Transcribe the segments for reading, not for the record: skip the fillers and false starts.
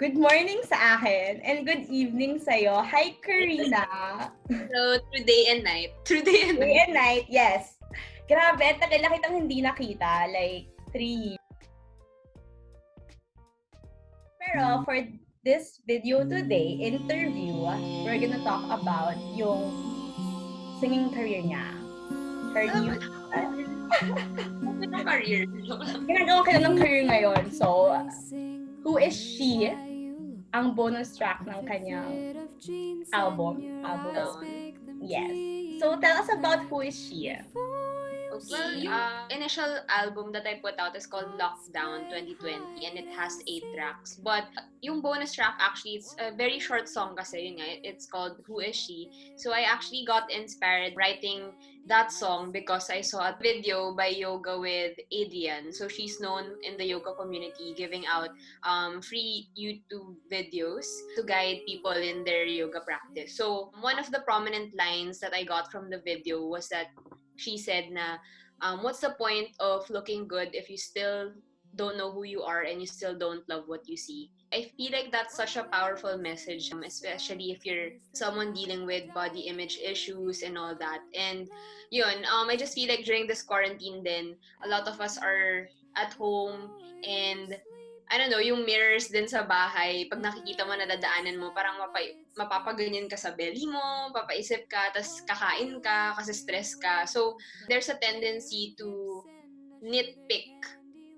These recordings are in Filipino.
Good morning sa akin and good evening sa'yo. Hi, Karina. So, through day and night. Through day and Day night. and night, yes. Grabe, tagal na kitang hindi nakita. Like, 3 years. Pero for this video today, interview, we're gonna talk about yung singing career niya. Her new... Career. Ginagawa ka na ng career ngayon. So, who is she? Ang bonus track ng kanyang album. Yes. So, tell us about who is she. Well, yung initial album that I put out is called Lockdown 2020 and it has 8 tracks. But yung bonus track actually, it's a very short song kasi yun nga, it's called Who Is She? So I actually got inspired writing that song because I saw a video by Yoga with Adrian. So she's known in the yoga community giving out free YouTube videos to guide people in their yoga practice. So one of the prominent lines that I got from the video was that she said na, what's the point of looking good if you still don't know who you are and you still don't love what you see? I feel like that's such a powerful message, especially if you're someone dealing with body image issues and all that. And yun, I just feel like during this quarantine then, a lot of us are at home and I don't know, yung mirrors din sa bahay, pag nakikita mo, nadadaanan mo, parang mapapaganyan ka sa belly mo, papaisip ka, tas kakain ka kasi stress ka. So, there's a tendency to nitpick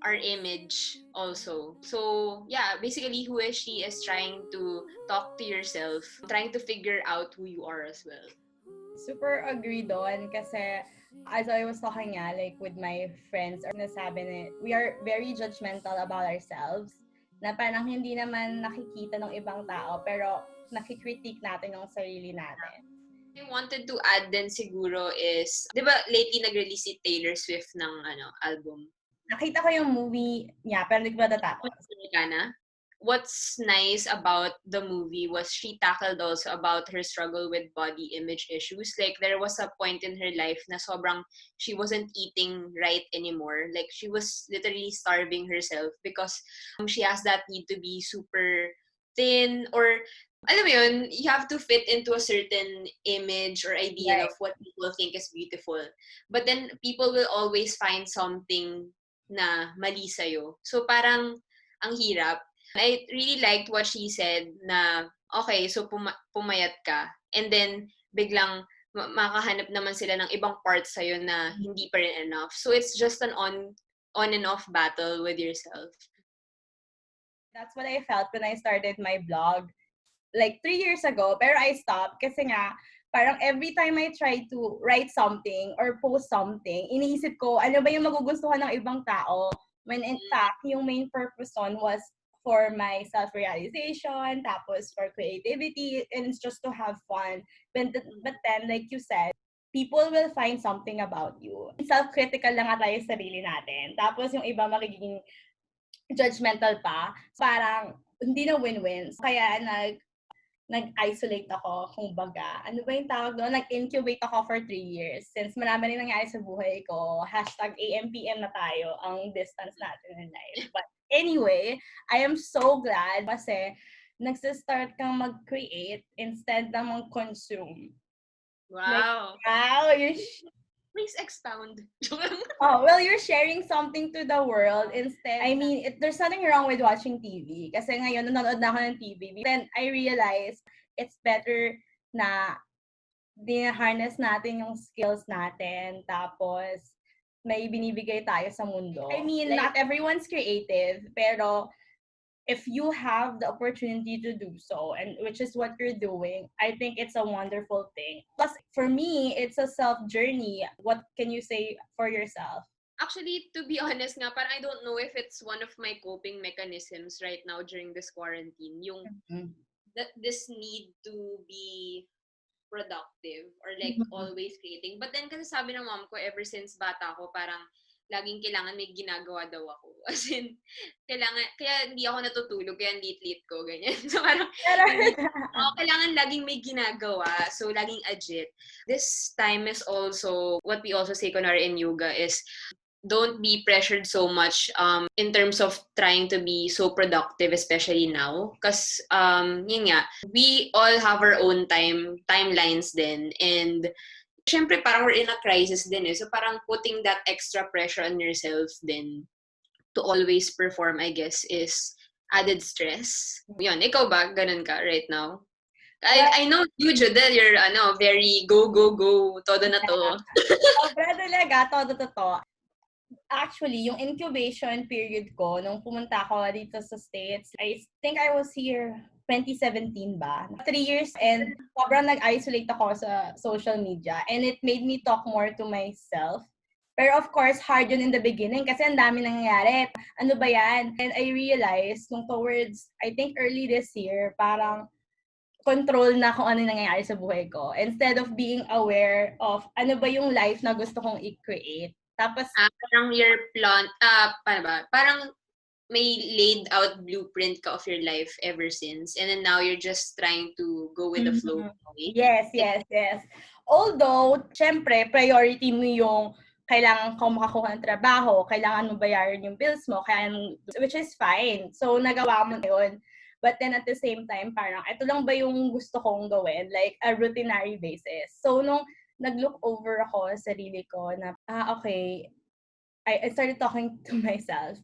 our image also. So, yeah, basically, who is she is trying to talk to yourself, trying to figure out who you are as well. Super agree doon kasi as I was talking nga, like with my friends, or nasabi na, we are very judgmental about ourselves na parang hindi naman nakikita ng ibang tao pero nakikritik natin yung sarili natin. I wanted to add din siguro is, di ba lately nag-release si Taylor Swift ng album? Nakita ko yung movie niya pero hindi ko natatapos. What's nice about the movie was she tackled also about her struggle with body image issues. Like, there was a point in her life na sobrang she wasn't eating right anymore. Like, she was literally starving herself because she has that need to be super thin or alam mo yun, you have to fit into a certain image or idea of what people think is beautiful. But then, people will always find something na mali sa'yo. So, parang ang hirap. I really liked what she said na, okay, so pumayat ka. And then, biglang makahanap naman sila ng ibang parts sa'yo na hindi pa rin enough. So, it's just an on and off battle with yourself. That's what I felt when I started my blog like 3 years ago. Pero I stopped kasi nga, parang every time I try to write something or post something, iniisip ko, ano ba yung magugustuhan ng ibang tao? When in fact, yung main purpose on was for my self-realization, tapos for creativity, and it's just to have fun. But then, like you said, people will find something about you. Self-critical lang nga tayo sa sarili natin. Tapos yung iba magiging judgmental pa. Parang hindi na win-win. Kaya nag-isolate ako, kumbaga. Ano ba yung tawag doon? Nag-incubate ako for 3 years. Since marami rin nangyari sa buhay ko, #AMPM na tayo ang distance natin in life. But anyway, I am so glad kasi nagsistart kang mag-create instead na mag-consume. Wow. Like, wow, Please expound. Oh, well, you're sharing something to the world instead. I mean, there's nothing wrong with watching TV. Kasi ngayon, nanonood na ako ng TV. Then, I realized it's better na dina-harness natin yung skills natin. Tapos, may binibigay tayo sa mundo. I mean, not everyone's creative. Pero, if you have the opportunity to do so, and which is what you're doing, I think it's a wonderful thing. Plus, for me, it's a self-journey. What can you say for yourself? Actually, to be honest nga, parang I don't know if it's one of my coping mechanisms right now during this quarantine. Yung this need to be productive or like always creating. But then kasi sabi ng mom ko, ever since bata ko, parang laging kailangan may ginagawa daw ako. As in, kaya hindi ako natutulog, kaya late ko, ganyan. So parang, kailangan laging may ginagawa. So, laging agit. This time is also, what we also say kunwari in yoga is, don't be pressured so much in terms of trying to be so productive, especially now. Because, yun nga, we all have our own timelines din. And, syempre, parang we're in a crisis din eh. So, parang putting that extra pressure on yourself din to always perform, I guess, is added stress. Yun, ikaw ba? Ganun ka right now? I know you, Judel, you're very go, go, go, todo na to. Sobra talaga, todo totoo. Actually, yung incubation period ko, nung pumunta ako dito sa States, I think I was here 2017 ba? 3 years and sobrang nag-isolate ako sa social media and it made me talk more to myself. Pero of course, hard yun in the beginning kasi ang dami nangyayari. Ano ba yan? And I realized, nung towards, I think early this year, parang control na kung ano nangyayari sa buhay ko. Instead of being aware of ano ba yung life na gusto kong i-create. Tapos, parang your plan, paano ba? Parang may laid out blueprint ka of your life ever since. And then now you're just trying to go with the flow. Yes. Although, syempre, priority mo yung kailangan ko makakuha ng trabaho, kailangan mo bayaran yung bills mo, which is fine. So, nagawa mo na yun. But then at the same time, parang, ito lang ba yung gusto kong gawin? Like, a routinary basis. So, nung nag-look over ako sa sarili ko na, okay, I started talking to myself.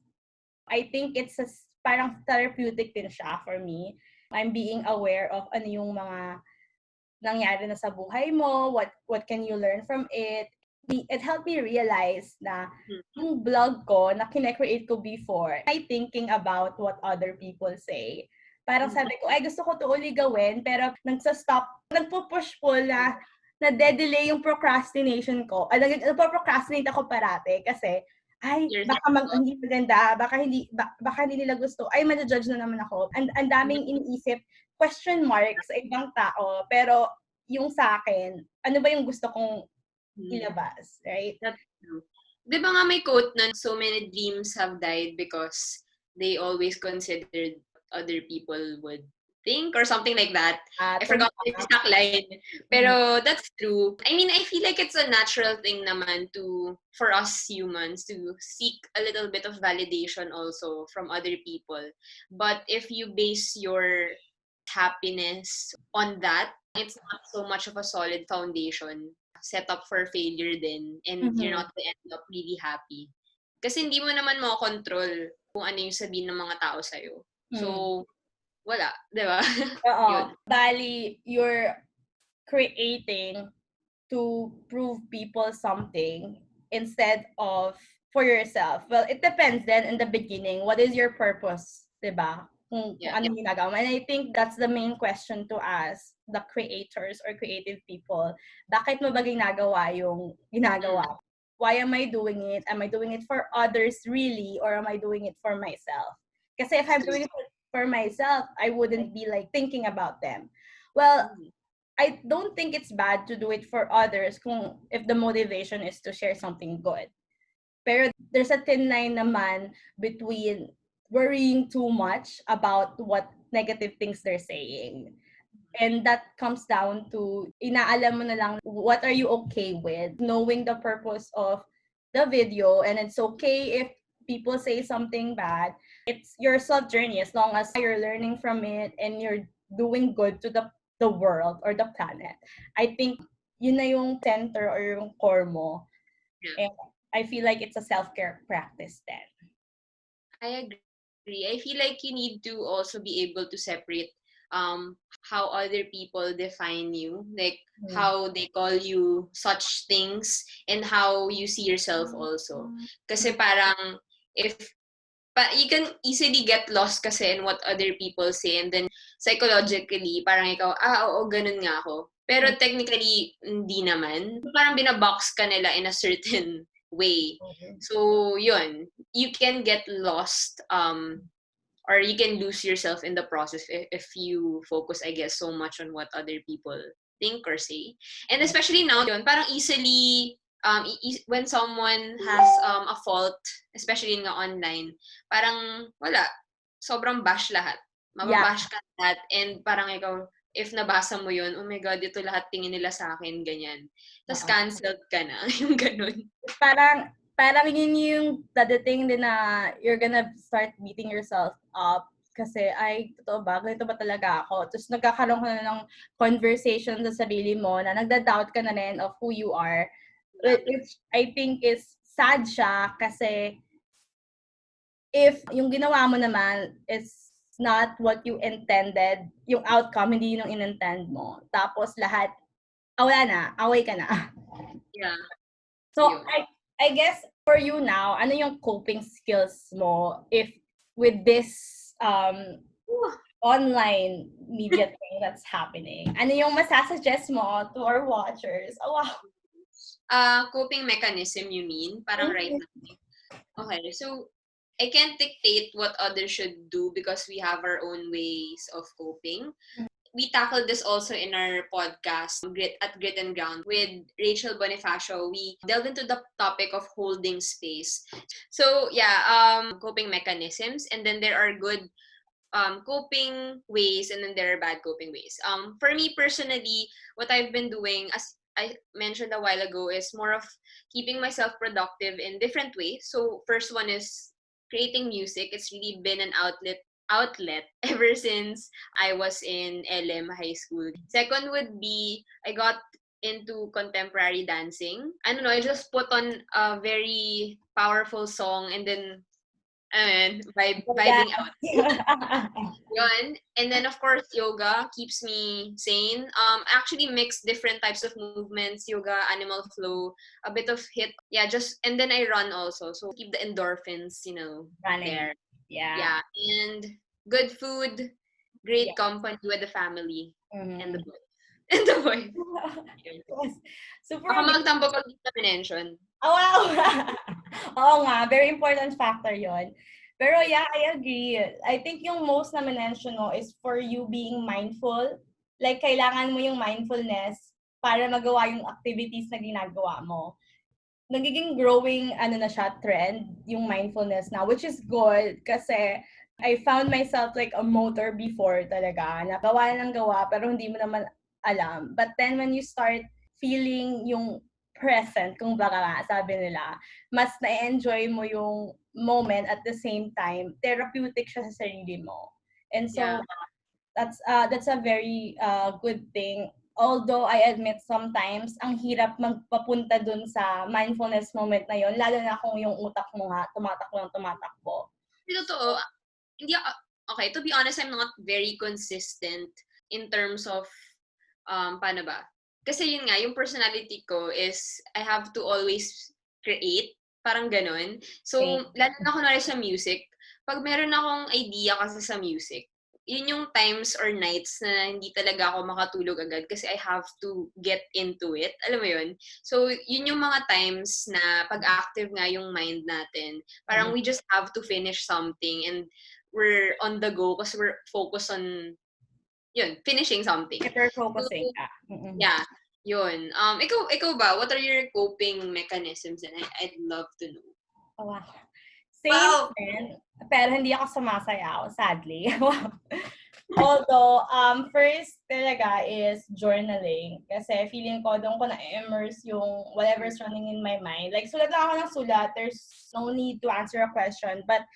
I think it's parang therapeutic din siya for me. I'm being aware of ano yung mga nangyari na sa buhay mo, what can you learn from it. It helped me realize na yung blog ko na kine-create ko before, I thinking about what other people say. Parang sabi ko, ay gusto ko to uli gawin, pero nagpo-push-pull na na-delay yung procrastination ko. Nagpo-procrastinate ako parate kasi baka hindi maganda, baka hindi nila gusto, ay ma-judge na naman ako. Ang daming iniisip, question marks sa ibang tao, pero yung sa akin, ano ba yung gusto kong ilabas, right? That's true. Di ba nga may quote na so many dreams have died because they always considered other people would think or something like that. I forgot the exact line. Pero that's true. I mean, I feel like it's a natural thing naman for us humans to seek a little bit of validation also from other people. But if you base your happiness on that, it's not so much of a solid foundation set up for failure din and you're not going to end up really happy. Kasi hindi mo naman makontrol kung ano yung sabihin ng mga tao sa'yo. So, wala, di ba? Oo. Bali, you're creating to prove people something instead of for yourself. Well, it depends then in the beginning. What is your purpose? Diba? Kung ano yung ginagawa mo. And I think that's the main question to ask the creators or creative people. Bakit mo ba ginagawa yung ginagawa? Why am I doing it? Am I doing it for others really? Or am I doing it for myself? Kasi if I'm doing it for myself, I wouldn't be like thinking about them. Well, I don't think it's bad to do it for others if the motivation is to share something good. Pero there's a thin line naman between worrying too much about what negative things they're saying. And that comes down to, inaalam mo na lang, what are you okay with? Knowing the purpose of the video, and it's okay if people say something bad. It's your self-journey as long as you're learning from it and you're doing good to the world or the planet. I think yun na yung center or yung core mo. And I feel like it's a self-care practice then. I agree. I feel like you need to also be able to separate how other people define you, like how they call you such things, and how you see yourself also. Kasi parang you can easily get lost kasi in what other people say, and then psychologically, parang ikaw, oo, ganun nga ako. Pero technically, hindi naman. Parang binabox ka nila in a certain way. So, yun. You can get lost, or you can lose yourself in the process if you focus, I guess, so much on what other people think or say. And especially now, yun, parang easily, when someone has a fault, especially nga online, parang wala, sobrang bash lahat. Mababash ka lahat, and parang ikaw, if nabasa mo yun, oh my God, ito lahat tingin nila sa akin, ganyan. Tapos canceled ka na, yung ganun. Parang parang yun yung dadating din na you're gonna start beating yourself up kasi, ay, totoo ba? Ganito ba talaga ako? Tapos nagkakaroon ka na ng conversation sa sarili mo na nagda-doubt ka na rin of who you are. Which I think is sad siya kasi if yung ginawa mo naman is not what you intended, yung outcome, hindi yun yung inintend mo. Tapos lahat, wala na, away ka na. Yeah. So, I guess for you now, ano yung coping skills mo if with this online media thing that's happening? Ano yung masasuggest mo to our watchers? Oh, wow. Coping mechanism, you mean? Parang right now. Okay, so I can't dictate what others should do because we have our own ways of coping. We tackled this also in our podcast, Grit and Ground, with Rachel Bonifacio. We delved into the topic of holding space. So yeah, coping mechanisms, and then there are good coping ways, and then there are bad coping ways. For me personally, what I've been doing, as I mentioned a while ago, is more of keeping myself productive in different ways. So first one is creating music. It's really been an outlet ever since I was in LM high school. Second would be I got into contemporary dancing. I don't know, I just put on a very powerful song and then vibing out. Yun. And then, of course, yoga keeps me sane. Actually mix different types of movements, yoga, animal flow, a bit of hit. Yeah, and then I run also. So keep the endorphins, Running. there. Yeah. Yeah. And good food, great company with the family, and the boy. And the boy. Yes. Super. Baka magtampo pag dito mention. Oh, wow! Oo nga, very important factor yon. Pero yeah, I agree. I think yung most na mention mo is for you being mindful. Like, kailangan mo yung mindfulness para magawa yung activities na ginagawa mo. Nagiging growing, na siya, trend, yung mindfulness now, which is good kasi I found myself like a motor before talaga. Gawa ng gawa, pero hindi mo naman alam. But then when you start feeling yung present, kung baka nga, sabi nila, mas na-enjoy mo yung moment at the same time, therapeutic siya sa sarili mo. And so, that's a very good thing. Although I admit sometimes, ang hirap magpapunta dun sa mindfulness moment na yon, lalo na kung yung utak mo nga tumatakbo. Totoo. Okay, to be honest, I'm not very consistent in terms of, paano ba? Kasi yun nga, yung personality ko is, I have to always create, parang ganun. So, lalo na kunwari sa music, pag meron akong idea kasi sa music, yun yung times or nights na hindi talaga ako makatulog agad kasi I have to get into it. Alam mo yun? So, yun yung mga times na pag-active nga yung mind natin. Parang we just have to finish something and we're on the go kasi we're focused on finishing something. Better focusing. So, yeah, yun. Ikaw ba? What are your coping mechanisms? And I'd love to know. Oh, wow. Same din, pero hindi ako sumasayaw, sadly. Although, first talaga is journaling. Kasi feeling ko, doon ko na-immerse yung whatever's running in my mind. Like, sulat lang ako ng sulat. There's no need to answer a question. But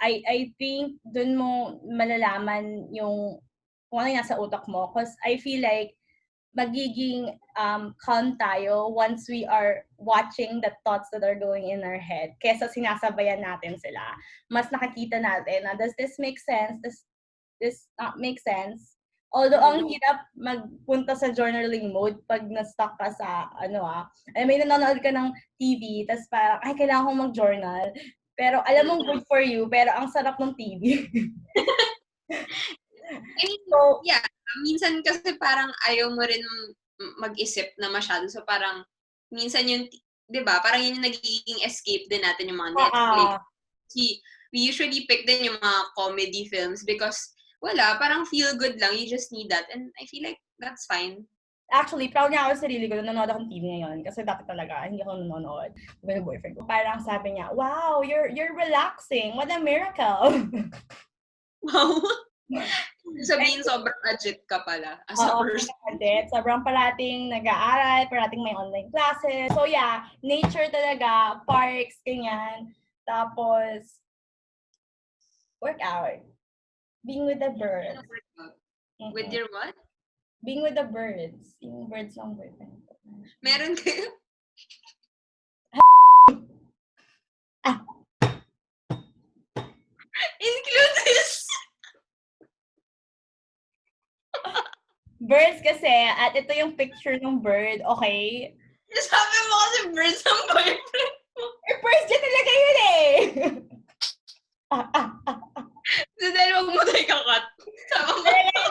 I think doon mo malalaman yung kung ano yung nasa utak mo. Because I feel like magiging calm tayo once we are watching the thoughts that are going in our head kesa sinasabayan natin sila. Mas nakakita natin na, does this make sense? Does this not make sense? Although, ang hirap magpunta sa journaling mode pag na-stuck ka sa, may nanonood ka ng TV, tas parang, ay, kailangan kong mag-journal. Pero, alam mong good for you, pero ang sarap ng TV. So, yeah, minsan kasi parang ayaw mo rin mag-isip na masyado. So parang, minsan yun, di ba, parang yun yung nagiging escape din natin yung mga Netflix. We usually pick din yung mga comedy films because, parang feel good lang. You just need that. And I feel like that's fine. Actually, proud niya ako sa sarili ko na nanonood akong TV ngayon. Kasi dati talaga, hindi ako nanonood with a boyfriend ko. Parang sabi niya, wow, you're relaxing. What a miracle. Wow. Sabihin, sobrang legit ka pala as a Oo, person. sobrang parating nag-aaral, parating may online classes. So yeah, nature talaga, parks, ganyan. Tapos, workout. Being with the birds. With your what? Being with the birds. Yung birds ng boyfriend ko. Meron kayo? Include this! Birds kasi, at ito yung picture ng bird, okay? Sabi mo kasi birds ang boyfriend mo. Birds dyan talaga yun eh! So, dahil wag mo tayo kakat. Sama mo.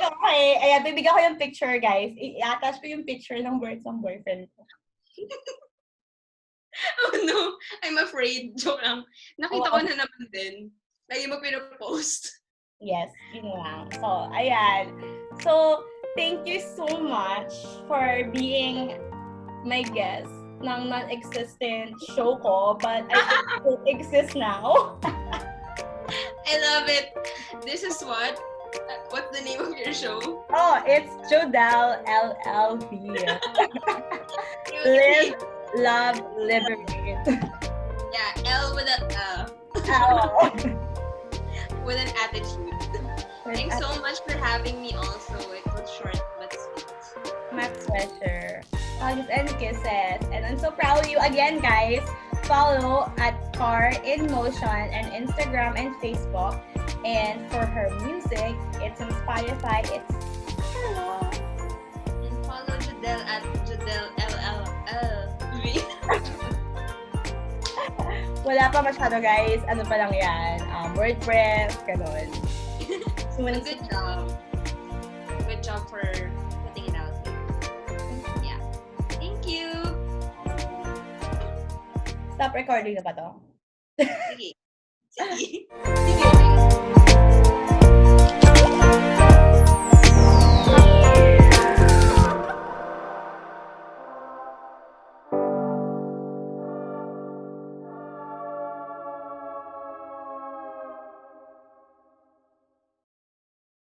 Okay, ayan, bibigyan ko yung picture, guys. I-attach ko yung picture ng birds ng boyfriend ko. Oh no, I'm afraid. Joke lang. Nakita ko na naman din. Lagi mo pinopost. Yes, yun lang. So, ayan. So, thank you so much for being my guest ng Non-Existent show ko, but I think it will exist now. I love it. This is what? What's the name of your show? Oh, it's Jodel LLB. Live, love, liberate. Yeah, L with a Oh. with an attitude. Thanks so much for having me also. It was short but sweet. My pleasure. Hugs and kisses. And I'm so proud of you again, guys. Follow at Car in Motion and Instagram and Facebook. And for her music, it's on Spotify. It's Karwa. And follow Jodel at Jodel LLV. Wala pa masyado, guys. Ano pa lang yan? WordPress, ganun. Good job. Good job for putting it out there. Yeah. Thank you. Stop recording na ba to? Sige. Sige. Sige.